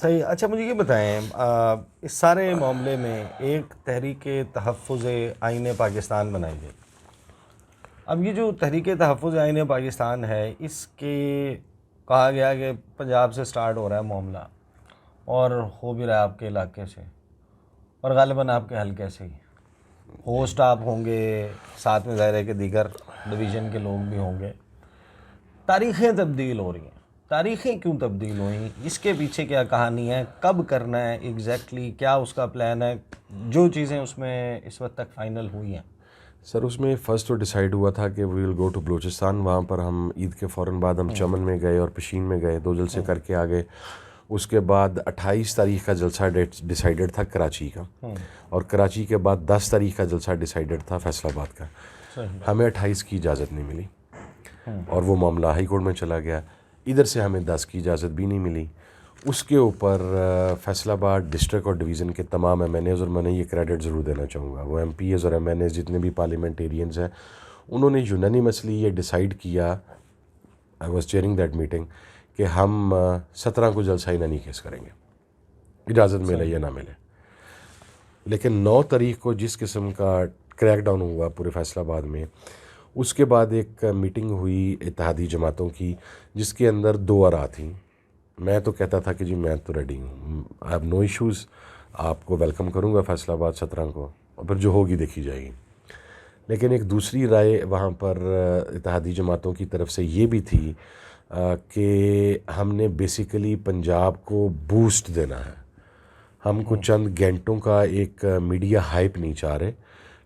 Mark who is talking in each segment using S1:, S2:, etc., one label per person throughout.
S1: صحیح. اچھا مجھے یہ بتائیں اس سارے معاملے میں ایک تحریک تحفظ آئین پاکستان بنائی گئی. اب یہ جو تحریک تحفظ آئین پاکستان ہے اس کے کہا گیا کہ پنجاب سے سٹارٹ ہو رہا ہے معاملہ اور ہو بھی رہا ہے آپ کے علاقے سے اور غالباً آپ کے حلقے سے ہی. ہوسٹ آپ ہوں گے، ساتھ میں ظاہر ہے کہ دیگر ڈویژن کے لوگ بھی ہوں گے. تاریخیں تبدیل ہو رہی ہیں. تاریخیں کیوں تبدیل ہوئیں؟ اس کے پیچھے کیا کہانی ہے؟ کب کرنا ہے ایگزیکٹلی؟ کیا اس کا پلان ہے؟ جو چیزیں اس میں اس وقت تک فائنل ہوئی ہیں.
S2: سر اس میں فرسٹ تو ڈیسائیڈ ہوا تھا کہ وی ول گو ٹو بلوچستان. وہاں پر ہم عید کے فوراً بعد ہم چمن میں گئے اور پشین میں گئے، 2 جلسے کر کے آ گئے. اس کے بعد 28 تاریخ کا جلسہ ڈیسائیڈڈ تھا کراچی کا، اور کراچی کے بعد 10 تاریخ کا جلسہ ڈیسائیڈڈ تھا فیصل آباد کا. ہمیں 28 کی اجازت نہیں ملی اور وہ معاملہ ہائی کورٹ میں چلا گیا. ادھر سے ہمیں 10 کی اجازت بھی نہیں ملی. اس کے اوپر فیصل آباد ڈسٹرکٹ اور ڈویژن کے تمام ایم این ایز، اور میں نے یہ کریڈٹ ضرور دینا چاہوں گا، وہ ایم پی ایز اور ایم این ایز جتنے بھی پارلیمنٹیرینز ہیں، انہوں نے یونانیمسلی یہ ڈیسائیڈ کیا، I was cheering that meeting, کہ ہم 17 کو جلسہ انانی کیس کریں گے، اجازت ملے یا نہ ملے. لیکن 9 تاریخ کو جس قسم کا کریک ڈاؤن ہوا پورے فیصل آباد میں، اس کے بعد ایک میٹنگ ہوئی اتحادی جماعتوں کی جس کے اندر 2 آراء تھیں. میں تو کہتا تھا کہ جی میں تو ریڈی ہوں، آئی ہیو نو ایشوز، آپ کو ویلکم کروں گا فیصل آباد 17 کو، اور پھر جو ہوگی دیکھی جائے گی. لیکن ایک دوسری رائے وہاں پر اتحادی جماعتوں کی طرف سے یہ بھی تھی کہ ہم نے بیسیکلی پنجاب کو بوسٹ دینا ہے. ہم کو چند گھنٹوں کا ایک میڈیا ہائپ نہیں چاہ رہے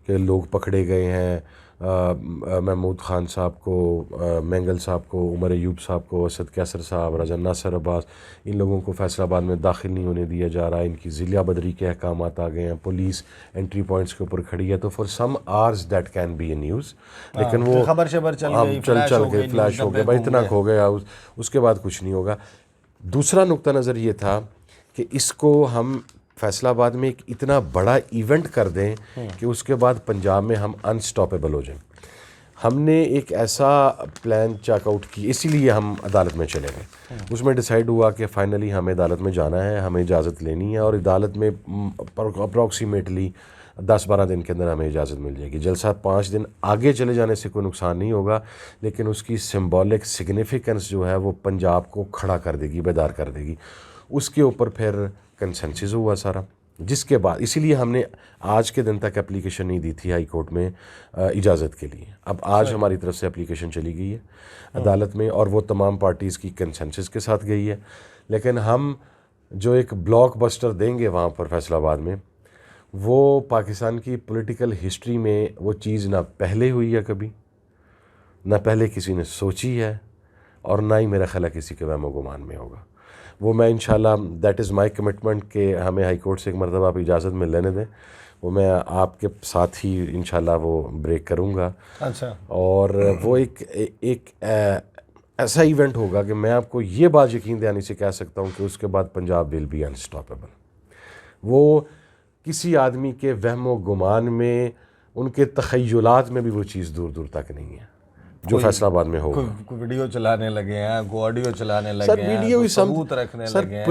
S2: کہ لوگ پکڑے گئے ہیں، محمود خان صاحب کو، مینگل صاحب کو، عمر ایوب صاحب کو، اسد کیسر صاحب، رضا ناصر عباس، ان لوگوں کو فیصل آباد میں داخل نہیں ہونے دیا جا رہا ہے. ان کی ضلع بدری کے احکامات آ گئے ہیں، پولیس انٹری پوائنٹس کے اوپر کھڑی ہے. تو for some hours that can be a news, لیکن وہ
S1: خبر شبر چل گئی،
S2: چل گئے، فلیش ہو گیا، بھائی اتنا ہو گیا، اس کے بعد کچھ نہیں ہوگا. دوسرا نقطہ نظر یہ تھا کہ اس کو ہم فیصل آباد میں ایک اتنا بڑا ایونٹ کر دیں کہ اس کے بعد پنجاب میں ہم انسٹاپیبل ہو جائیں. ہم نے ایک ایسا پلان چیک آؤٹ کی، اسی لیے ہم عدالت میں چلے گئے. اس میں ڈیسائیڈ ہوا کہ فائنلی ہمیں عدالت میں جانا ہے، ہمیں اجازت لینی ہے، اور عدالت میں اپروکسیمیٹلی 10-12 دن کے اندر ہمیں اجازت مل جائے گی. جلسہ 5 دن آگے چلے جانے سے کوئی نقصان نہیں ہوگا، لیکن اس کی سمبولک سگنیفیکنس جو ہے وہ پنجاب کو کھڑا کر دے گی، بیدار کر دے گی. اس کے اوپر پھر کنسنسس ہوا سارا، جس کے بعد اسی لیے ہم نے آج کے دن تک اپلیکیشن نہیں دی تھی ہائی کورٹ میں اجازت کے لیے. اب آج ہماری طرف سے اپلیکیشن چلی گئی ہے عدالت میں، اور وہ تمام پارٹیز کی کنسنسس کے ساتھ گئی ہے. لیکن ہم جو ایک بلاک بسٹر دیں گے وہاں پر فیصل آباد میں، وہ پاکستان کی پولیٹیکل ہسٹری میں وہ چیز نہ پہلے ہوئی ہے کبھی، نہ پہلے کسی نے سوچی ہے، اور نہ ہی میرا خیال ہے کسی کے وہم و گمان میں ہوگا. وہ میں انشاءاللہ دیٹ از مائی کمٹمنٹ کہ ہمیں ہائی کورٹ سے ایک مرتبہ آپ اجازت میں لینے دیں، وہ میں آپ کے ساتھ ہی انشاءاللہ وہ بریک کروں گا.
S1: اچھا.
S2: اور وہ ایک ایسا ایونٹ ہوگا کہ میں آپ کو یہ بات یقین دہانی سے کہہ سکتا ہوں کہ اس کے بعد پنجاب ول بی انسٹاپیبل. وہ کسی آدمی کے وہم و گمان میں، ان کے تخیلات میں بھی وہ چیز دور دور تک نہیں ہے جو فیصل آباد میں ہوگا.
S1: کوئی ویڈیو چلانے لگے ہیں، کوئی آڈیو چلانے
S2: سر
S1: لگے ہیں،
S2: ویڈیو
S1: کوئی
S2: ہی سب
S1: ثبوت رکھنے
S2: سر
S1: لگے ہیں.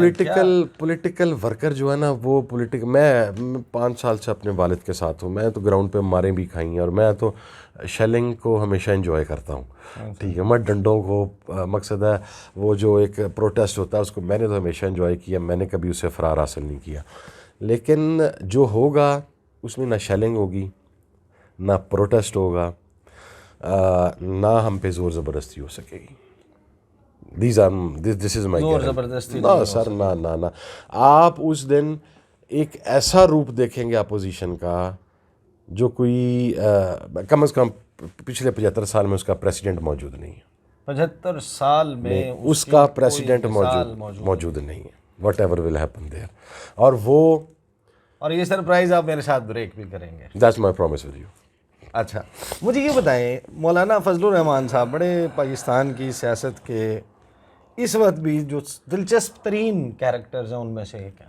S2: پولیٹیکل ورکر جو ہے نا، وہ میں 5 سال سے اپنے والد کے ساتھ ہوں. میں تو گراؤنڈ پہ ماریں بھی کھائی ہیں، اور میں تو شیلنگ کو ہمیشہ انجوائے کرتا ہوں. ٹھیک ہے، میں ڈنڈوں کو، مقصد ہے وہ جو ایک پروٹیسٹ ہوتا ہے اس کو میں نے تو ہمیشہ انجوائے کیا، میں نے کبھی اسے فرار حاصل نہیں کیا. لیکن جو ہوگا اس میں نہ شیلنگ ہوگی، نہ پروٹیسٹ ہوگا، نہ ہم پہ زور زبردستی ہو سکے گی. دس از مائی
S1: زور زبردستی
S2: نہ سر، نہ. آپ اس دن ایک ایسا روپ دیکھیں گے اپوزیشن کا جو کوئی کم از کم پچھلے 75 سال میں اس کا پریسیڈنٹ موجود نہیں ہے.
S1: 75 سال میں
S2: اس کا پریسیڈنٹ موجود نہیں ہے. Whatever will happen there. اور
S1: یہ سرپرائز آپ میرے ساتھ بریک بھی کریں گے.
S2: That's my promise with you.
S1: اچھا مجھے یہ بتائیں، مولانا فضل الرحمان صاحب بڑے پاکستان کی سیاست کے اس وقت بھی جو دلچسپ ترین کیریکٹرز ہیں ان میں سے ایک ہے.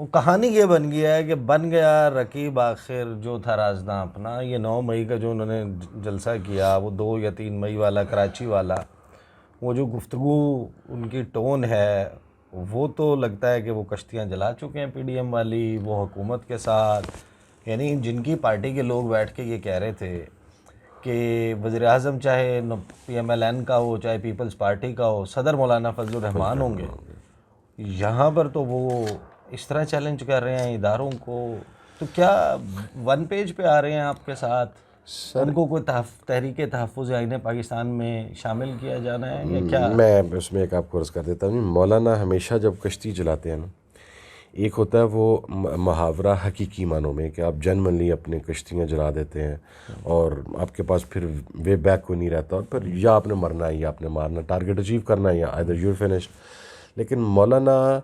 S1: وہ کہانی یہ بن گیا ہے کہ بن گیا رقیب آخر جو تھا رازداں اپنا. یہ 9 مئی کا جو انہوں نے جلسہ کیا، وہ 2 یا 3 مئی والا کراچی والا، وہ جو گفتگو ان کی ٹون ہے، وہ تو لگتا ہے کہ وہ کشتیاں جلا چکے ہیں پی ڈی ایم والی، وہ حکومت کے ساتھ، یعنی جن کی پارٹی کے لوگ بیٹھ کے یہ کہہ رہے تھے کہ وزیر اعظم چاہے پی ایم ایل این کا ہو چاہے پیپلز پارٹی کا ہو، صدر مولانا فضل الرحمان ہوں گے، یہاں پر تو وہ اس طرح چیلنج کر رہے ہیں اداروں کو، تو کیا ون پیج پہ آ رہے ہیں آپ کے ساتھ؟ ان کو کوئی تحریک تحفظ آئین پاکستان میں شامل کیا جانا ہے یا کیا؟
S2: میں اس میں ایک آپ کو عرض کر دیتا ہوں، مولانا ہمیشہ جب کشتی چلاتے ہیں نا، ایک ہوتا ہے وہ محاورہ حقیقی معنوں میں کہ آپ جنرلی اپنے کشتیاں جلا دیتے ہیں اور آپ کے پاس پھر وے بیک کوئی نہیں رہتا، اور پھر یا آپ نے مرنا ہے یا آپ نے مارنا، ٹارگیٹ اچیو کرنا ہے یا ادھر یو فنشڈ۔ لیکن مولانا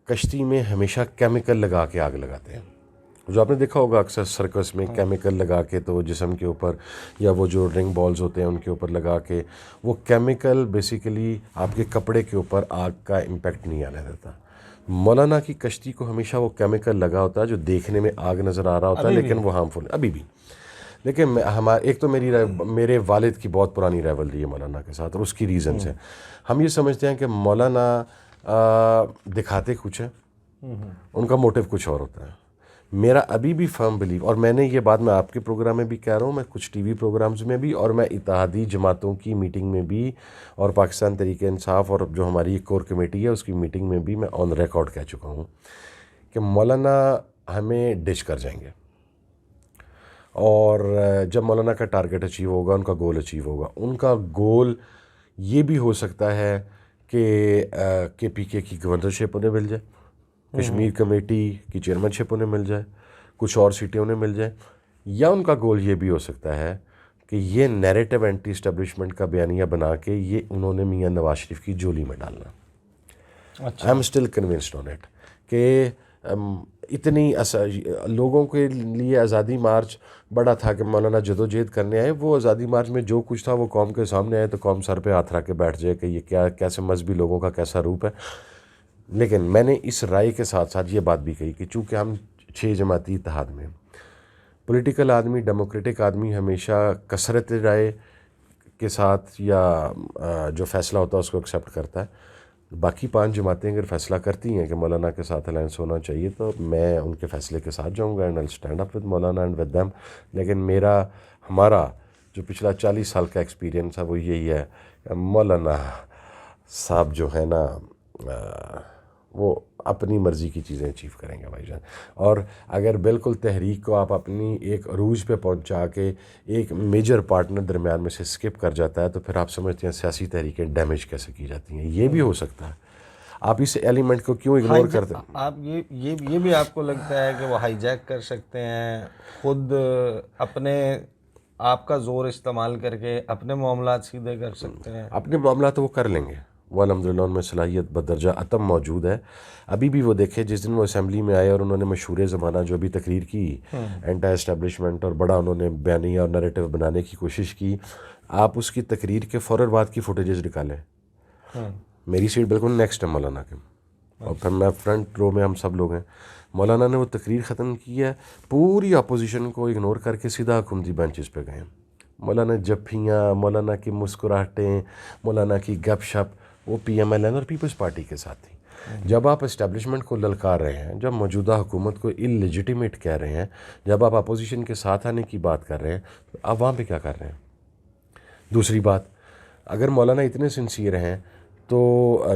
S2: کشتی میں ہمیشہ کیمیکل لگا کے آگ لگاتے ہیں، جو آپ نے دیکھا ہوگا اکثر سرکس میں کیمیکل لگا کے تو جسم کے اوپر، یا وہ جو رنگ بالز ہوتے ہیں ان کے اوپر لگا کے، وہ کیمیکل بیسیکلی آپ کے کپڑے کے اوپر آگ کا امپیکٹ نہیں آنے دیتا۔ مولانا کی کشتی کو ہمیشہ وہ کیمیکل لگا ہوتا ہے جو دیکھنے میں آگ نظر آ رہا ہوتا ہے لیکن وہ ہارمفل ابھی بھی۔ لیکن ایک تو میرے والد کی بہت پرانی ریولری ہے مولانا کے ساتھ، اور اس کی ریزنس ہیں۔ ہم یہ سمجھتے ہیں کہ مولانا دکھاتے کچھ ہے، ان کا موٹیو کچھ اور ہوتا ہے۔ میرا ابھی بھی فرم بلیو، اور میں نے یہ بات میں آپ کے پروگرام میں بھی کہہ رہا ہوں، میں کچھ ٹی وی پروگرامز میں بھی، اور میں اتحادی جماعتوں کی میٹنگ میں بھی، اور پاکستان تحریک انصاف اور جو ہماری کور کمیٹی ہے اس کی میٹنگ میں بھی میں آن ریکارڈ کہہ چکا ہوں کہ مولانا ہمیں ڈچ کر جائیں گے، اور جب مولانا کا ٹارگیٹ اچیو ہوگا، ان کا گول اچیو ہوگا، ان کا گول یہ بھی ہو سکتا ہے کہ پی کے کی گورنرشپ انہیں مل جائے، کشمیر کمیٹی کی چیئرمین شپ انہیں مل جائے، کچھ اور سیٹیں انہیں مل جائیں، یا ان کا گول یہ بھی ہو سکتا ہے کہ یہ نیریٹو اینٹی اسٹیبلشمنٹ کا بیانیہ بنا کے یہ انہوں نے میاں نواز شریف کی جولی میں ڈالنا۔ I am still convinced on it کہ اتنی لوگوں کے لیے آزادی مارچ بڑا تھا کہ مولانا جدوجہد کرنے آئے، وہ آزادی مارچ میں جو کچھ تھا وہ قوم کے سامنے آئے تو قوم سر پہ ہاتھ رکھ کے بیٹھ جائے کہ یہ کیسے مذہبی لوگوں کا کیسا روپ ہے۔ لیکن میں نے اس رائے کے ساتھ ساتھ یہ بات بھی کہی کہ چونکہ ہم 6 جماعتی اتحاد میں، پولیٹیکل آدمی، ڈیموکریٹک آدمی ہمیشہ کثرت رائے کے ساتھ یا جو فیصلہ ہوتا ہے اس کو ایکسیپٹ کرتا ہے۔ باقی 5 جماعتیں اگر فیصلہ کرتی ہیں کہ مولانا کے ساتھ الائنس ہونا چاہیے تو میں ان کے فیصلے کے ساتھ جاؤں گا، and I stand up with Maulana and with them. لیکن ہمارا جو پچھلا 40 سال کا ایکسپیرینس ہے وہ یہی ہے کہ مولانا صاحب جو ہے نا وہ اپنی مرضی کی چیزیں اچیو کریں گے بھائی جان، اور اگر بالکل تحریک کو آپ اپنی ایک عروج پہ پہنچا کے ایک میجر پارٹنر درمیان میں سے اسکپ کر جاتا ہے تو پھر آپ سمجھتے ہیں سیاسی تحریکیں ڈیمیج کیسے کی جاتی ہیں۔ یہ بھی ہو سکتا ہے، آپ اس ایلیمنٹ کو کیوں اگنور کرتے ہیں؟
S1: آپ یہ بھی آپ کو لگتا ہے کہ وہ ہائی جیک کر سکتے ہیں، خود اپنے آپ کا زور استعمال کر کے اپنے معاملات سیدھے کر سکتے ہیں؟
S2: اپنے معاملات تو وہ کر لیں گے، وہ الحمدللہ ان میں صلاحیت بدرجہ اتم موجود ہے۔ ابھی بھی وہ دیکھیں جس دن وہ اسمبلی میں آئے اور انہوں نے مشہور زمانہ جو بھی تقریر کی اینٹی اسٹیبلشمنٹ اور بڑا انہوں نے بیانیہ اور نریٹو بنانے کی کوشش کی، آپ اس کی تقریر کے فوراً بعد کی فوٹیجز نکالیں۔ میری سیٹ بالکل نیکسٹ ہے مولانا کے، اور پھر میں فرنٹ رو میں، ہم سب لوگ ہیں۔ مولانا نے وہ تقریر ختم کی ہے، پوری اپوزیشن کو اگنور کر کے سیدھا حکومتی بینچز پہ گئے۔ مولانا جفیاں، مولانا کی مسکراہٹیں، مولانا کی گپ شپ وہ پی ایم ایل این اور پیپلز پارٹی کے ساتھ تھی۔ جب آپ اسٹیبلشمنٹ کو للکار رہے ہیں، جب موجودہ حکومت کو اللیجیٹیمیٹ کہہ رہے ہیں، جب آپ اپوزیشن کے ساتھ آنے کی بات کر رہے ہیں، تو آپ وہاں پہ کیا کر رہے ہیں؟ دوسری بات، اگر مولانا اتنے سنسیئر ہیں تو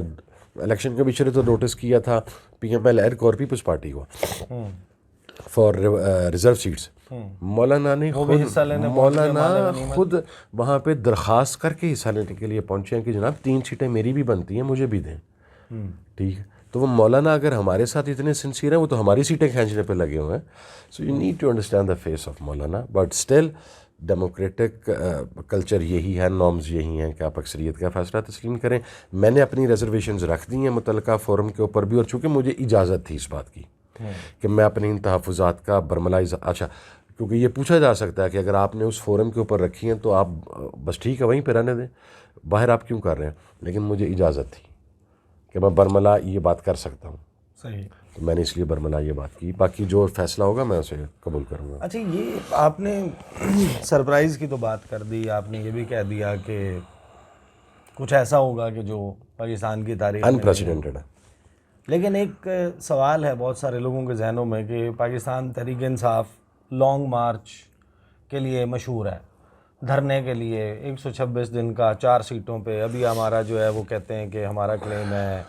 S2: الیکشن کمیشن نے تو نوٹس کیا تھا پی ایم ایل این کو اور پیپلز پارٹی کو فار ریزرو سیٹس۔ مولانا خود وہاں پہ درخواست کر کے حصہ لینے کے لیے پہنچے ہیں کہ جناب 3 سیٹیں میری بھی بنتی ہیں، مجھے بھی دیں۔ ٹھیک ہے، تو وہ مولانا اگر ہمارے ساتھ اتنے سنسیئر ہیں، وہ تو ہماری سیٹیں کھینچنے پہ لگے ہوئے ہیں۔ So you need to understand the face of Maulana, but still democratic culture یہی ہے، نارمز یہی ہیں کہ آپ اکثریت کا فیصلہ تسلیم کریں۔ میں نے اپنی ریزرویشنز رکھ دی ہیں متعلقہ فورم کے اوپر بھی، اور چونکہ مجھے اجازت تھی اس بات کی کہ میں اپنے ان تحفظات کا برملا اچھا، کیونکہ یہ پوچھا جا سکتا ہے کہ اگر آپ نے اس فورم کے اوپر رکھی ہیں تو آپ بس ٹھیک ہے وہیں پہ رہنے دیں، باہر آپ کیوں کر رہے ہیں؟ لیکن مجھے اجازت تھی کہ میں برملا یہ بات کر سکتا ہوں،
S1: صحیح،
S2: تو میں نے اس لیے برملا یہ بات کی۔ باقی جو فیصلہ ہوگا میں اسے قبول کروں گا۔
S1: اچھا، یہ آپ نے سرپرائز کی تو بات کر دی، آپ نے یہ بھی کہہ دیا کہ کچھ ایسا ہوگا کہ جو پاکستان کی تاریخ
S2: انپریسیڈنٹڈ ہے۔
S1: لیکن ایک سوال ہے بہت سارے لوگوں کے ذہنوں میں کہ پاکستان تحریک انصاف لانگ مارچ کے لیے مشہور ہے، دھرنے کے لیے 126 دن کا 4 سیٹوں پہ. ابھی ہمارا جو ہے وہ کہتے ہیں کہ ہمارا کلیم ہے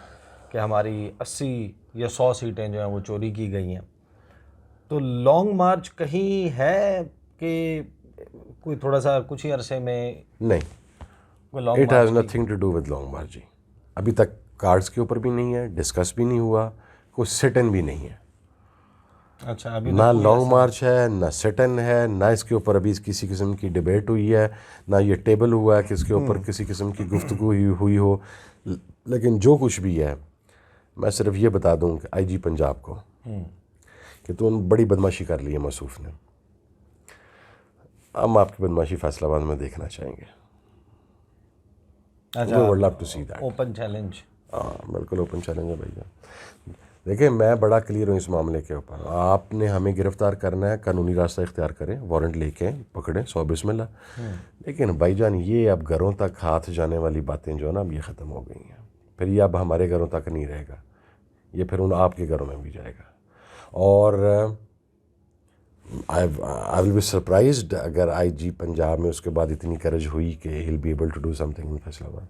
S1: کہ ہماری 80 یا 100 سیٹیں جو ہیں وہ چوری کی گئی ہیں. تو لانگ مارچ کہیں ہے کہ کوئی تھوڑا سا کچھ ہی عرصے میں
S2: نہیں،
S1: کوئی long
S2: it has nothing to do with long march جی. ابھی تک کارڈز کے اوپر بھی نہیں ہے، ڈسکس بھی نہیں ہوا، کوئی سٹ ان بھی نہیں ہے.
S1: اچھا ابھی
S2: نہ لانگ مارچ ہے، نہ سٹ ان ہے، نہ اس کے اوپر ابھی کسی قسم کی ڈبیٹ ہوئی ہے، نہ یہ ٹیبل ہوا ہے کہ اس کے اوپر کسی قسم کی گفتگو ہوئی ہو. لیکن جو کچھ بھی ہے، میں صرف یہ بتا دوں کہ آئی جی پنجاب کو کہ تو بڑی بدماشی کر لی ہے موصوف نے. ہم آپ کی بدماشی فیصلہ آباد میں دیکھنا چاہیں گے. We would love to see that.
S1: Open challenge.
S2: ہاں بالکل اوپن چیلنج ہے بھیا. دیکھیں میں بڑا کلیئر ہوں اس معاملے کے اوپر. آپ نے ہمیں گرفتار کرنا ہے، قانونی راستہ اختیار کریں، وارنٹ لے کے پکڑیں، 100 بسم اللہ. لیکن بھائی جان یہ اب گھروں تک ہاتھ جانے والی باتیں جو ہے نا اب یہ ختم ہو گئی ہیں. پھر یہ اب ہمارے گھروں تک نہیں رہے گا، یہ پھر ان آپ کے گھروں میں بھی جائے گا. اور آئی ول بی سرپرائزڈ اگر آئی جی پنجاب میں اس کے بعد اتنی کرج ہوئی کہ he'll be able to do something in فیصلہ آباد.